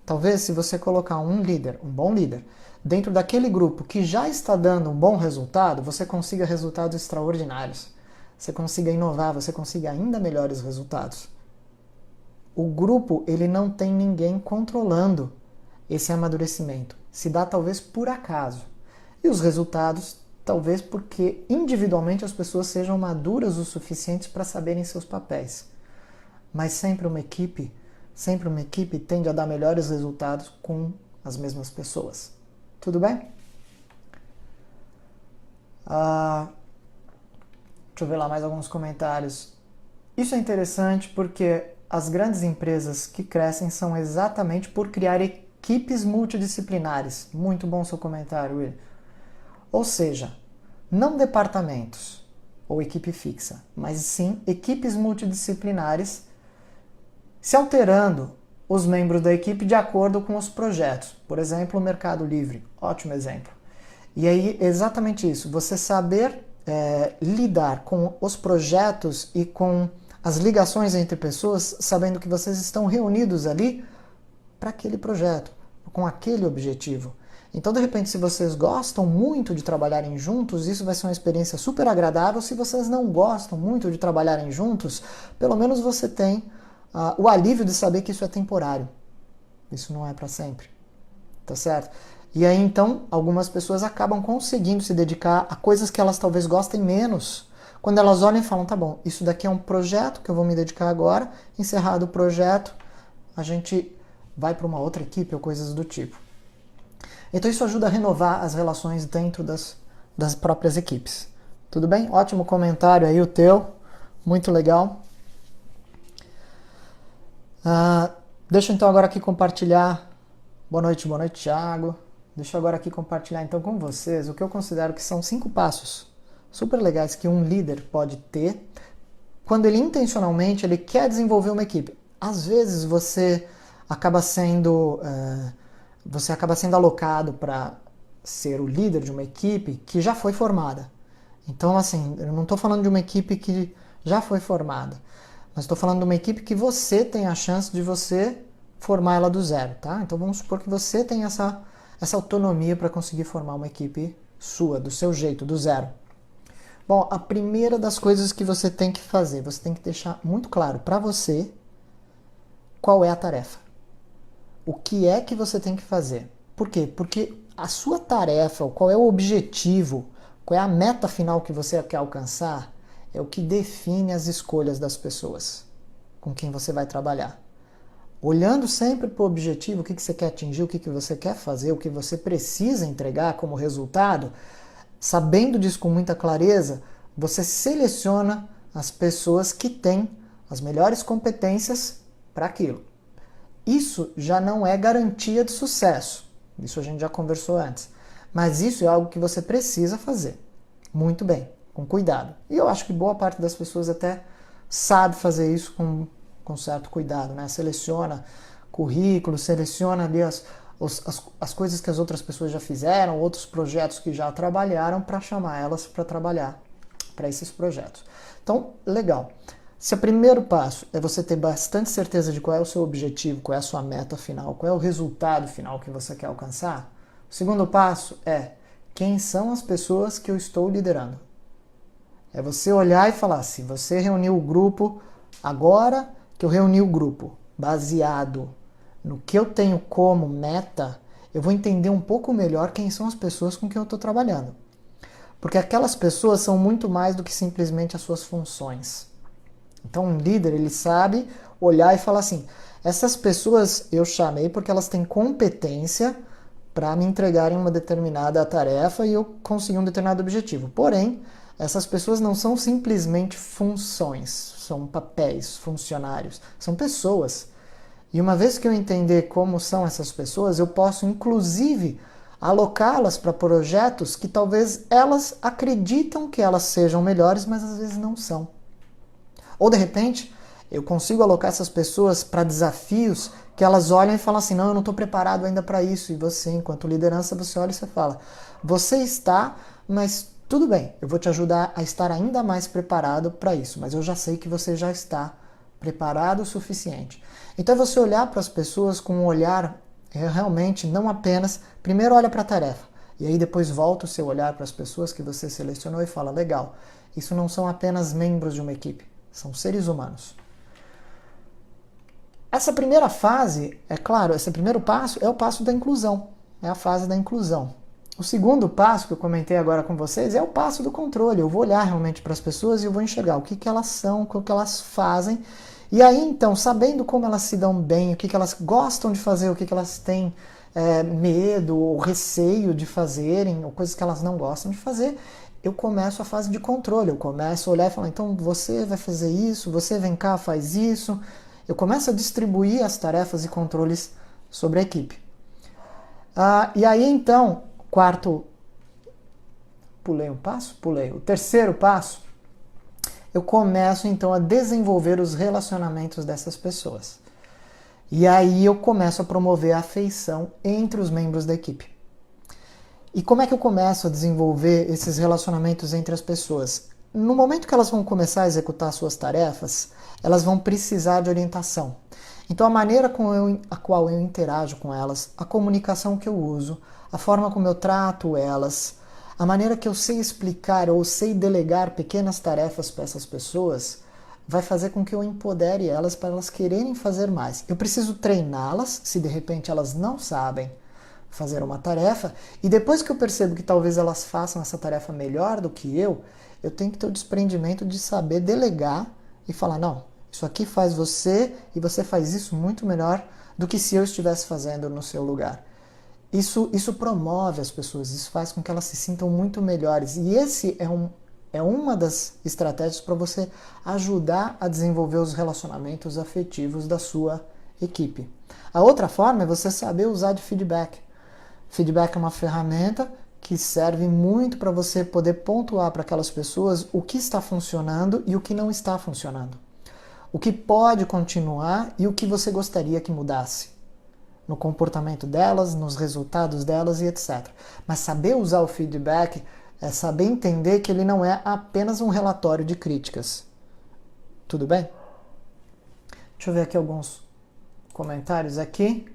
Talvez, se você colocar um líder, um bom líder, dentro daquele grupo que já está dando um bom resultado, você consiga resultados extraordinários. Você consiga inovar, você consiga ainda melhores resultados. O grupo, ele não tem ninguém controlando esse amadurecimento. Se dá talvez por acaso. E os resultados, talvez porque individualmente as pessoas sejam maduras o suficientes para saberem seus papéis. Mas sempre uma equipe tende a dar melhores resultados com as mesmas pessoas. Tudo bem? Deixa eu ver lá mais alguns comentários. Isso é interessante porque as grandes empresas que crescem são exatamente por criar equipes multidisciplinares. Muito bom seu comentário, Will. Ou seja, não departamentos ou equipe fixa, mas sim equipes multidisciplinares se alterando os membros da equipe de acordo com os projetos. Por exemplo, o Mercado Livre. Ótimo exemplo. E aí, exatamente isso. Você saber lidar com os projetos e com as ligações entre pessoas, sabendo que vocês estão reunidos ali para aquele projeto, com aquele objetivo. Então, de repente, se vocês gostam muito de trabalharem juntos, isso vai ser uma experiência super agradável. Se vocês não gostam muito de trabalharem juntos, pelo menos você tem o alívio de saber que isso é temporário. Isso não é para sempre. Tá certo? E aí, então, algumas pessoas acabam conseguindo se dedicar a coisas que elas talvez gostem menos. Quando elas olham e falam, tá bom, isso daqui é um projeto que eu vou me dedicar agora, encerrado o projeto, a gente vai para uma outra equipe ou coisas do tipo. Então isso ajuda a renovar as relações dentro das próprias equipes. Tudo bem? Ótimo comentário aí o teu, muito legal. Deixa eu então agora aqui compartilhar. Boa noite, Thiago. Deixa eu agora aqui compartilhar então com vocês o que eu considero que são 5 passos super legais que um líder pode ter quando ele intencionalmente ele quer desenvolver uma equipe. Às vezes você acaba sendo alocado para ser o líder de uma equipe que já foi formada. Então, assim, eu não estou falando de uma equipe que já foi formada, mas estou falando de uma equipe que você tem a chance de você formar ela do zero, tá? Então vamos supor que você tem essa autonomia para conseguir formar uma equipe sua, do seu jeito, do zero. Bom, a primeira das coisas que você tem que fazer, você tem que deixar muito claro para você qual é a tarefa. O que é que você tem que fazer? Por quê? Porque a sua tarefa, qual é o objetivo, qual é a meta final que você quer alcançar, é o que define as escolhas das pessoas com quem você vai trabalhar. Olhando sempre para o objetivo, o que você quer atingir, o que você quer fazer, o que você precisa entregar como resultado, sabendo disso com muita clareza, você seleciona as pessoas que têm as melhores competências para aquilo. Isso já não é garantia de sucesso. Isso a gente já conversou antes. Mas isso é algo que você precisa fazer. Muito bem, com cuidado. E eu acho que boa parte das pessoas até sabe fazer isso com certo cuidado, né? Seleciona currículo, seleciona ali as coisas que as outras pessoas já fizeram, outros projetos que já trabalharam para chamar elas para trabalhar para esses projetos. Então, legal. Se o primeiro passo é você ter bastante certeza de qual é o seu objetivo, qual é a sua meta final, qual é o resultado final que você quer alcançar, o segundo passo é quem são as pessoas que eu estou liderando. É você olhar e falar, se você reuniu o grupo, agora que eu reuni o grupo baseado no que eu tenho como meta, eu vou entender um pouco melhor quem são as pessoas com quem eu estou trabalhando. Porque aquelas pessoas são muito mais do que simplesmente as suas funções. Então um líder, ele sabe olhar e falar assim, Essas pessoas eu chamei porque elas têm competência para me entregarem uma determinada tarefa e eu conseguir um determinado objetivo. Porém, essas pessoas não são simplesmente funções, são papéis, funcionários, são pessoas. E uma vez que eu entender como são essas pessoas, eu posso inclusive alocá-las para projetos que talvez elas acreditam que elas sejam melhores, mas às vezes não são. Ou de repente, eu consigo alocar essas pessoas para desafios que elas olham e falam assim, não, eu não estou preparado ainda para isso. E você, enquanto liderança, você olha e você fala, você está, mas tudo bem, eu vou te ajudar a estar ainda mais preparado para isso, mas eu já sei que você já está preparado o suficiente. Então é você olhar para as pessoas com um olhar realmente, não apenas, primeiro olha para a tarefa, e aí depois volta o seu olhar para as pessoas que você selecionou e fala, legal, isso não são apenas membros de uma equipe, são seres humanos. Essa primeira fase, é claro, esse primeiro passo é o passo da inclusão, é a fase da inclusão. O segundo passo que eu comentei agora com vocês é o passo do controle. Eu vou olhar realmente para as pessoas e eu vou enxergar o que elas são, o que elas fazem. E aí, então, sabendo como elas se dão bem, o que elas gostam de fazer, o que elas têm medo ou receio de fazerem, ou coisas que elas não gostam de fazer, eu começo a fase de controle. Eu começo a olhar e falar, então você vai fazer isso, você vem cá, faz isso. Eu começo a distribuir as tarefas e controles sobre a equipe. E aí, então, quarto, pulei um passo? Pulei. O terceiro passo, eu começo então a desenvolver os relacionamentos dessas pessoas. E aí eu começo a promover a afeição entre os membros da equipe. E como é que eu começo a desenvolver esses relacionamentos entre as pessoas? No momento que elas vão começar a executar suas tarefas, elas vão precisar de orientação. Então a maneira com a qual eu interajo com elas, a comunicação que eu uso, a forma como eu trato elas, a maneira que eu sei explicar ou sei delegar pequenas tarefas para essas pessoas, vai fazer com que eu empodere elas para elas quererem fazer mais. Eu preciso treiná-las, se de repente elas não sabem fazer uma tarefa, e depois que eu percebo que talvez elas façam essa tarefa melhor do que eu tenho que ter o desprendimento de saber delegar e falar, não, isso aqui faz você e você faz isso muito melhor do que se eu estivesse fazendo no seu lugar. Isso promove as pessoas, isso faz com que elas se sintam muito melhores. E esse é uma das estratégias para você ajudar a desenvolver os relacionamentos afetivos da sua equipe. A outra forma é você saber usar de feedback. Feedback é uma ferramenta que serve muito para você poder pontuar para aquelas pessoas o que está funcionando e o que não está funcionando. O que pode continuar e o que você gostaria que mudasse no comportamento delas, nos resultados delas e etc. Mas saber usar o feedback é saber entender que ele não é apenas um relatório de críticas. Tudo bem? Deixa eu ver aqui alguns comentários aqui.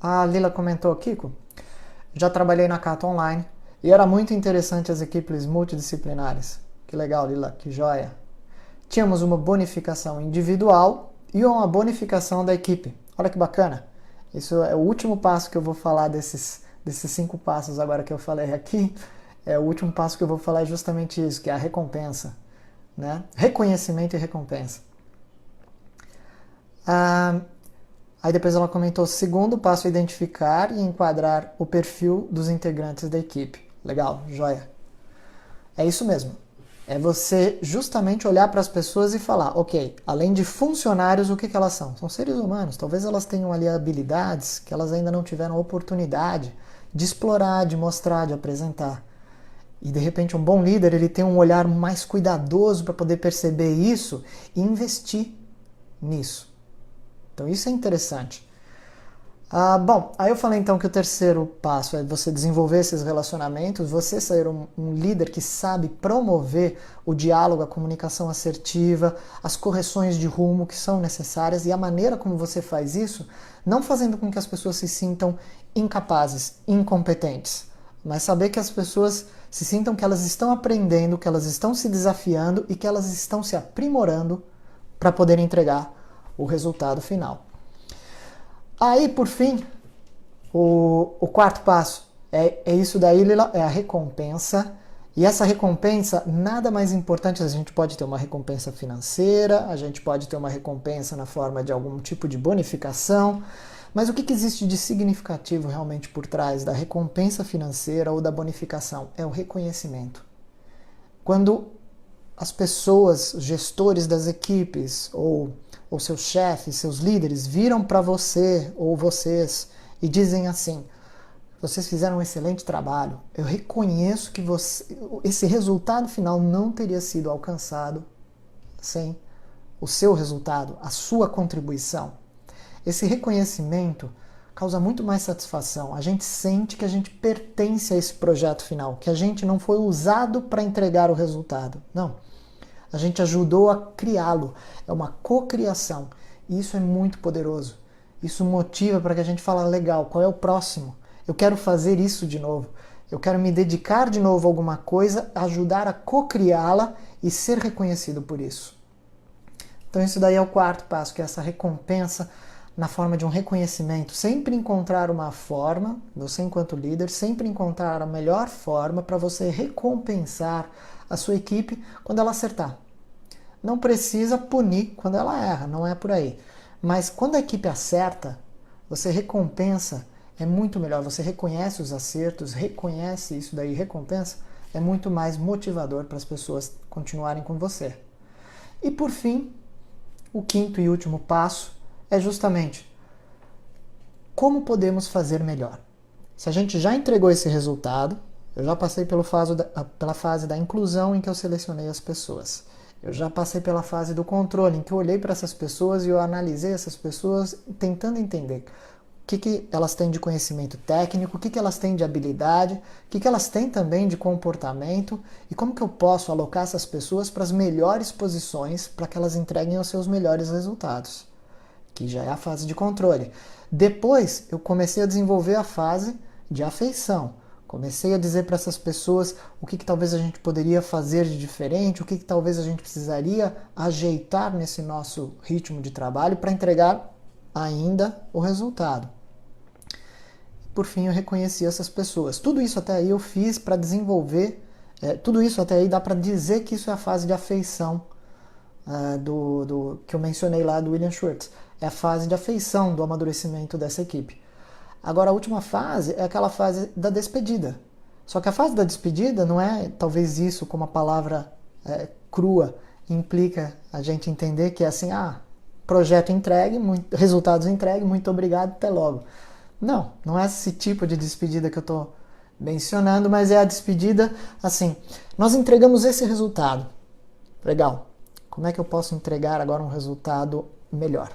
A Lila comentou, Kiko, já trabalhei na Cato Online e era muito interessante as equipes multidisciplinares. Que legal, Lila, que joia. Tínhamos uma bonificação individual e uma bonificação da equipe. Olha que bacana. Isso é o último passo que eu vou falar desses 5 passos agora que eu falei aqui. O último passo que eu vou falar é justamente isso, que é a recompensa, né? Reconhecimento e recompensa. Aí depois ela comentou, segundo passo é identificar e enquadrar o perfil dos integrantes da equipe. Legal, joia. É isso mesmo. É você justamente olhar para as pessoas e falar, ok, além de funcionários, o que elas são? São seres humanos. Talvez elas tenham ali habilidades que elas ainda não tiveram oportunidade de explorar, de mostrar, de apresentar. E de repente um bom líder, ele tem um olhar mais cuidadoso para poder perceber isso e investir nisso. Então isso é interessante. Bom, aí eu falei então que o terceiro passo é você desenvolver esses relacionamentos, você ser um líder que sabe promover o diálogo, a comunicação assertiva, as correções de rumo que são necessárias e a maneira como você faz isso, não fazendo com que as pessoas se sintam incapazes, incompetentes, mas saber que as pessoas se sintam que elas estão aprendendo, que elas estão se desafiando e que elas estão se aprimorando para poder entregar o resultado final. Aí, por fim, o quarto passo é isso daí, Lila, é a recompensa E essa recompensa, nada mais importante, a gente pode ter uma recompensa financeira, a gente pode ter uma recompensa na forma de algum tipo de bonificação, mas o que existe de significativo realmente por trás da recompensa financeira ou da bonificação? É o reconhecimento. Quando as pessoas, os gestores das equipes, ou seus chefes, seus líderes, viram para você ou vocês e dizem assim: vocês fizeram um excelente trabalho, eu reconheço que esse resultado final não teria sido alcançado sem o seu resultado, a sua contribuição. Esse reconhecimento causa muito mais satisfação. A gente sente que a gente pertence a esse projeto final, que a gente não foi usado para entregar o resultado. Não. A gente ajudou a criá-lo. É uma cocriação. E isso é muito poderoso. Isso motiva para que a gente fale: legal, qual é o próximo? Eu quero fazer isso de novo. Eu quero me dedicar de novo a alguma coisa, ajudar a cocriá-la e ser reconhecido por isso. Então isso daí é o quarto passo, que é essa recompensa na forma de um reconhecimento. Sempre encontrar uma forma, você enquanto líder, sempre encontrar a melhor forma para você recompensar a sua equipe quando ela acertar. Não precisa punir quando ela erra, não é por aí. Mas quando a equipe acerta, você recompensa, é muito melhor. Você reconhece os acertos, reconhece isso daí, recompensa, é muito mais motivador para as pessoas continuarem com você. E por fim, o quinto e último passo é justamente como podemos fazer melhor. Se a gente já entregou esse resultado, eu já passei pela fase da inclusão, em que eu selecionei as pessoas. Eu já passei pela fase do controle, em que eu olhei para essas pessoas e eu analisei essas pessoas tentando entender o que elas têm de conhecimento técnico, o que elas têm de habilidade, o que elas têm também de comportamento e como que eu posso alocar essas pessoas para as melhores posições para que elas entreguem os seus melhores resultados, que já é a fase de controle. Depois eu comecei a desenvolver a fase de afeição. Comecei a dizer para essas pessoas o que talvez a gente poderia fazer de diferente, o que talvez a gente precisaria ajeitar nesse nosso ritmo de trabalho para entregar ainda o resultado. Por fim, eu reconheci essas pessoas. Tudo isso até aí eu fiz para desenvolver, tudo isso até aí dá para dizer que isso é a fase de afeição que eu mencionei lá do William Schwartz. É a fase de afeição do amadurecimento dessa equipe. Agora, a última fase é aquela fase da despedida. Só que a fase da despedida não é, talvez isso, como a palavra crua, implica a gente entender que é assim: projeto entregue, resultados entregue, muito obrigado, até logo. Não, não é esse tipo de despedida que eu estou mencionando, mas é a despedida assim: nós entregamos esse resultado. Legal. Como é que eu posso entregar agora um resultado melhor?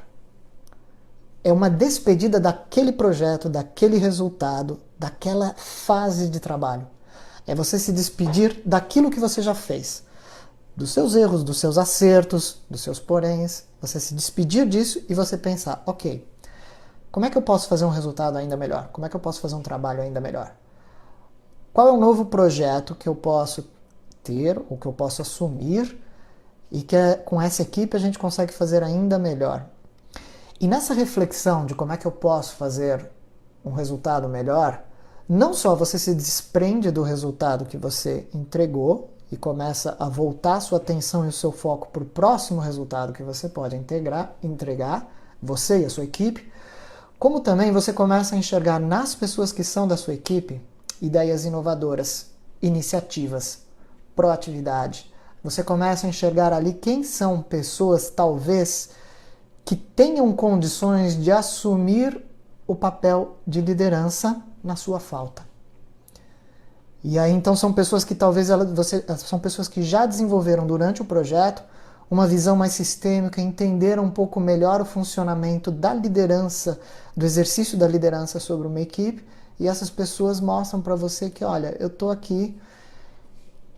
É uma despedida daquele projeto, daquele resultado, daquela fase de trabalho. É você se despedir daquilo que você já fez. Dos seus erros, dos seus acertos, dos seus poréns. Você se despedir disso e você pensar: ok, como é que eu posso fazer um resultado ainda melhor? Como é que eu posso fazer um trabalho ainda melhor? Qual é o novo projeto que eu posso ter, ou que eu posso assumir, e que com essa equipe a gente consegue fazer ainda melhor? E nessa reflexão de como é que eu posso fazer um resultado melhor, não só você se desprende do resultado que você entregou e começa a voltar a sua atenção e o seu foco para o próximo resultado que você pode entregar, você e a sua equipe, como também você começa a enxergar nas pessoas que são da sua equipe ideias inovadoras, iniciativas, proatividade. Você começa a enxergar ali quem são pessoas, talvez, que tenham condições de assumir o papel de liderança na sua falta. E aí então são pessoas que talvez são pessoas que já desenvolveram durante o projeto uma visão mais sistêmica, entenderam um pouco melhor o funcionamento da liderança, do exercício da liderança sobre uma equipe, e essas pessoas mostram para você que, olha, eu estou aqui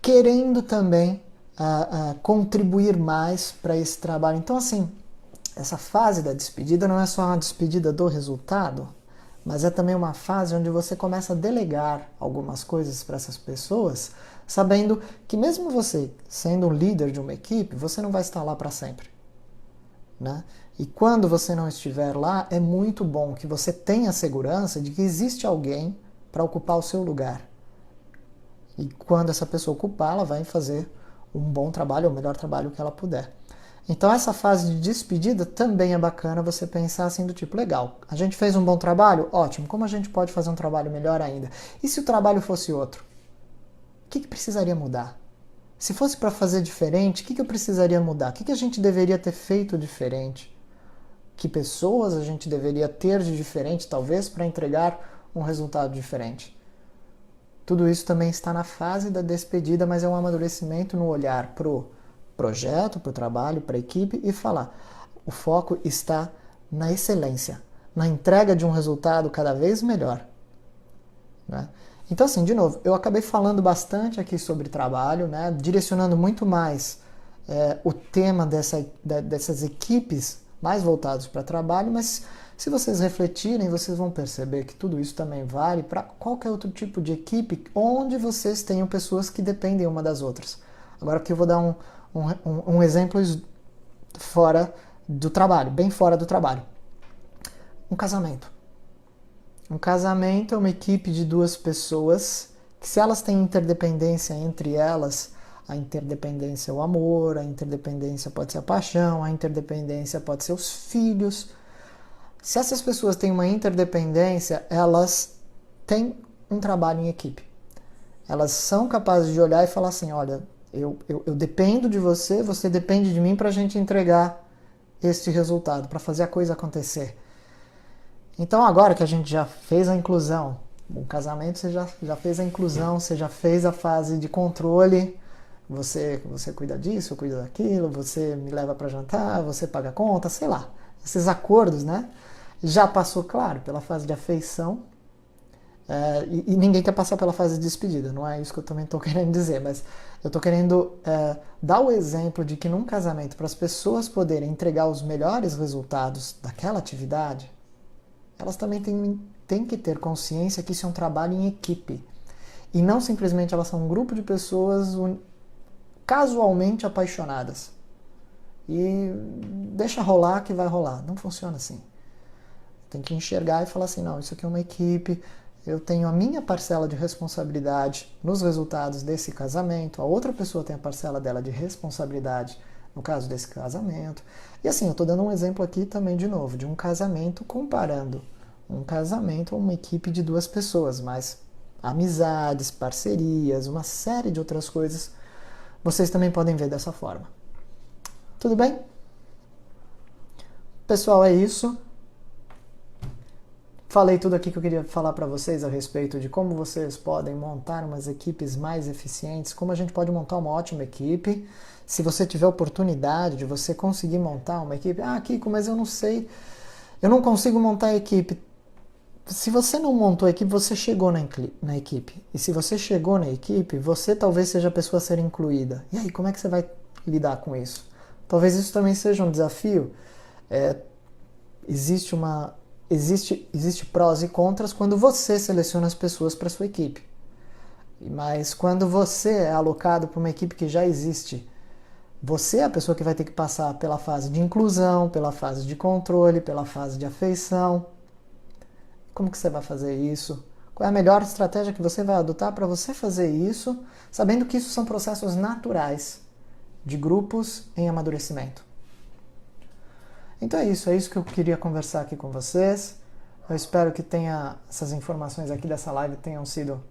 querendo também contribuir mais para esse trabalho. Então, assim, essa fase da despedida não é só uma despedida do resultado, mas é também uma fase onde você começa a delegar algumas coisas para essas pessoas, sabendo que mesmo você sendo um líder de uma equipe, você não vai estar lá para sempre, né? E quando você não estiver lá, é muito bom que você tenha a segurança de que existe alguém para ocupar o seu lugar. E quando essa pessoa ocupar, ela vai fazer um bom trabalho, ou o melhor trabalho que ela puder. Então essa fase de despedida também é bacana você pensar assim do tipo, legal, a gente fez um bom trabalho? Ótimo, como a gente pode fazer um trabalho melhor ainda? E se o trabalho fosse outro? O que precisaria mudar? Se fosse para fazer diferente, o que eu precisaria mudar? O que a gente deveria ter feito diferente? Que pessoas a gente deveria ter de diferente, talvez, para entregar um resultado diferente? Tudo isso também está na fase da despedida, mas é um amadurecimento no olhar para o projeto, para o trabalho, para a equipe e falar. O foco está na excelência, na entrega de um resultado cada vez melhor. Né? Então, assim, de novo, eu acabei falando bastante aqui sobre trabalho, né? Direcionando muito mais o tema dessas equipes mais voltados para trabalho, mas se vocês refletirem, vocês vão perceber que tudo isso também vale para qualquer outro tipo de equipe onde vocês tenham pessoas que dependem uma das outras. Agora aqui eu vou dar um exemplo fora do trabalho, bem fora do trabalho. Um casamento. Um casamento é uma equipe de duas pessoas que, se elas têm interdependência entre elas, a interdependência é o amor, a interdependência pode ser a paixão, a interdependência pode ser os filhos. Se essas pessoas têm uma interdependência, elas têm um trabalho em equipe. Elas são capazes de olhar e falar assim, olha, eu dependo de você, você depende de mim para a gente entregar este resultado, para fazer a coisa acontecer. Então agora que a gente já fez a inclusão, o casamento você já fez a inclusão, você já fez a fase de controle, você cuida disso, cuida daquilo, você me leva para jantar, você paga a conta, sei lá. Esses acordos, né? Já passou, claro, pela fase de afeição, e ninguém quer passar pela fase de despedida, não é isso que eu também estou querendo dizer, mas eu estou querendo dar o exemplo de que num casamento, para as pessoas poderem entregar os melhores resultados daquela atividade, elas também têm que ter consciência que isso é um trabalho em equipe. E não simplesmente elas são um grupo de pessoas casualmente apaixonadas. E deixa rolar que vai rolar. Não funciona assim. Tem que enxergar e falar assim, não, isso aqui é uma equipe, eu tenho a minha parcela de responsabilidade nos resultados desse casamento, a outra pessoa tem a parcela dela de responsabilidade no caso desse casamento. E assim, eu estou dando um exemplo aqui também, de novo, de um casamento comparando um casamento a uma equipe de duas pessoas, mas amizades, parcerias, uma série de outras coisas, vocês também podem ver dessa forma. Tudo bem? Pessoal, é isso. Falei tudo aqui que eu queria falar para vocês a respeito de como vocês podem montar umas equipes mais eficientes, como a gente pode montar uma ótima equipe. Se você tiver oportunidade de você conseguir montar uma equipe, Kiko, mas eu não sei, eu não consigo montar a equipe. Se você não montou a equipe, você chegou na equipe. E se você chegou na equipe, você talvez seja a pessoa a ser incluída. E aí, como é que você vai lidar com isso? Talvez isso também seja um desafio. Existe prós e contras quando você seleciona as pessoas para sua equipe. Mas quando você é alocado para uma equipe que já existe, você é a pessoa que vai ter que passar pela fase de inclusão, pela fase de controle, pela fase de afeição. Como que você vai fazer isso? Qual é a melhor estratégia que você vai adotar para você fazer isso, sabendo que isso são processos naturais de grupos em amadurecimento? Então é isso que eu queria conversar aqui com vocês. Eu espero que essas informações aqui dessa live tenham sido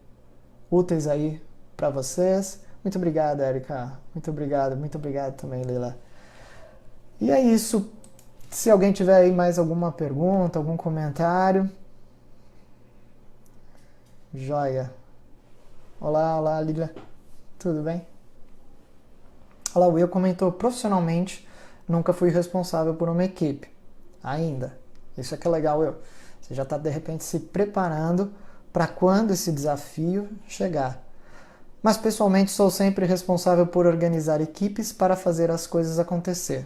úteis aí para vocês. Muito obrigado, Érica. Muito obrigado também, Lila. E é isso. Se alguém tiver aí mais alguma pergunta, algum comentário. Joia. Olá, Lila. Tudo bem? Olha, o Will comentou, profissionalmente, nunca fui responsável por uma equipe. Ainda. Isso é que é legal, Will. Você já está, de repente, se preparando para quando esse desafio chegar. Mas, pessoalmente, sou sempre responsável por organizar equipes para fazer as coisas acontecer.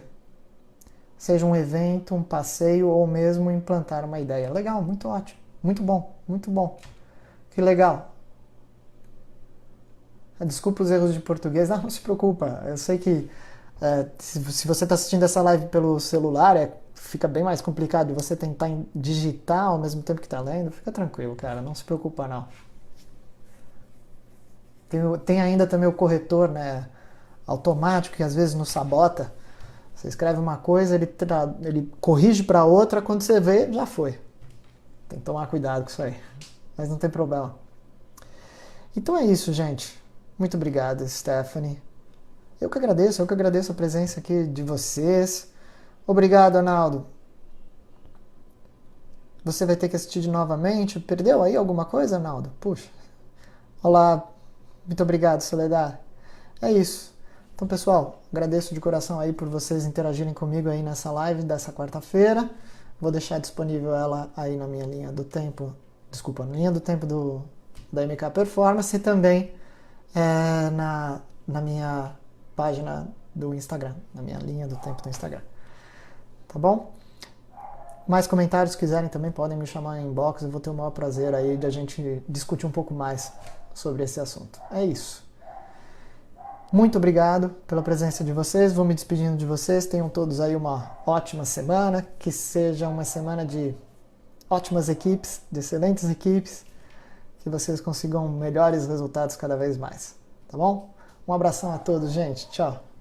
Seja um evento, um passeio ou mesmo implantar uma ideia. Legal, muito ótimo. Muito bom, muito bom. Que legal. Desculpa os erros de português. Não se preocupa. Eu sei que se você está assistindo essa live pelo celular, fica bem mais complicado de você tentar digitar ao mesmo tempo que está lendo. Fica tranquilo, cara. Não se preocupa, não. Tem ainda também o corretor, né, automático, que às vezes nos sabota. Você escreve uma coisa, ele corrige para outra, quando você vê, já foi. Tem que tomar cuidado com isso aí. Mas não tem problema. Então é isso, gente. Muito obrigado, Stephanie. Eu que agradeço a presença aqui de vocês. Obrigado, Arnaldo. Você vai ter que assistir novamente. Perdeu aí alguma coisa, Arnaldo? Puxa. Olá. Muito obrigado, Soledad. É isso. Então, pessoal, agradeço de coração aí por vocês interagirem comigo aí nessa live dessa quarta-feira. Vou deixar disponível ela aí na minha linha do tempo. Desculpa, na linha do tempo da MK Performance e também na minha página do Instagram, na minha linha do tempo do Instagram. Tá bom? Mais comentários, se quiserem também, podem me chamar em inbox. Eu vou ter o maior prazer aí de a gente discutir um pouco mais sobre esse assunto. É isso. Muito obrigado pela presença de vocês. Vou me despedindo de vocês. Tenham todos aí uma ótima semana. Que seja uma semana de ótimas equipes, de excelentes equipes. Que vocês consigam melhores resultados cada vez mais. Tá bom? Um abração a todos, gente. Tchau.